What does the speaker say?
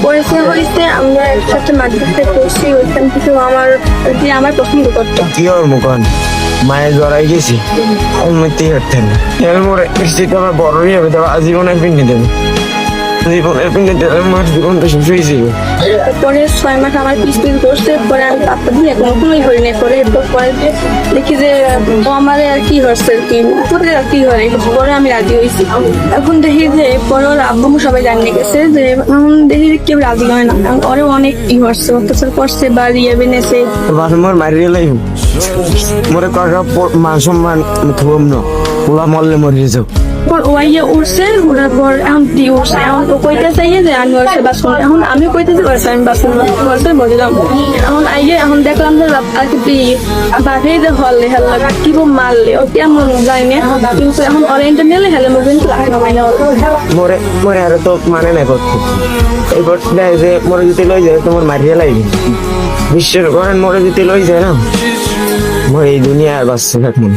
পরিচয় হয়েছে, আমরা একসাথে মাদ্রাসায় পড়ছি, ওইখান থেকে আমার পছন্দ করতো। কি ওর মুখন মায়ের জড়াই গেছি উন্নতি হতেন এর মোড়ে নিশ্চিত আমার বড়ই হবে, তবে আজীবনের পিন্ডি দেবে, জীবনের পিন্ডি দেবে, আমার জীবনটা শেষ হয়েছে। পরে 6 মাস আমার পিস করছে, পরে আমি পাপ্পা দিয়ে কোনোই হই না। পরে এরপর পরে দেখি যে ও আমার আর কি হচ্ছে আর কি, পরে আর কি হয়, পরে আমি রাজি হয়েছি। এখন দেখি যে পরে ওর আব্বু সবাই জানিয়ে গেছে যে এখন দেখি যে কেউ রাজি হয় না, ওরে অনেক ই হচ্ছে, অত্যাচার করছে বা ইয়ে বেনেছে। মোর মারিয়ে লাই মোরে কাকা মান সম্মান খুব ন পোলা মরলে মরিয়ে যাও। পর ওয়াইয়া উঠছে, ওরার পর এখন দিয়ে উঠছে, এখন ও কইতে চাইয়ে যে আমি ওর বাস করি, এখন আমি কইতেছি ওর আমি বাস করতে বললাম। এখন আইয়ে এখন দেখলাম যে আর কি বাঘে যে হলে হেলা কি মারলে ও কেমন যায় না, কিন্তু এখন অরেঞ্জ নিলে হেলে মুখ কিন্তু রাখে না মাইনা। মোরে মোরে আর তো মানে না করতে এবার দেয় যে মোরে যদি লই যায় তোমার মারিয়ে লাগবে, বিশ্বের করেন মোরে যদি লই যায় না মোর এই দুনিয়া আর বাঁচছে থাকবো।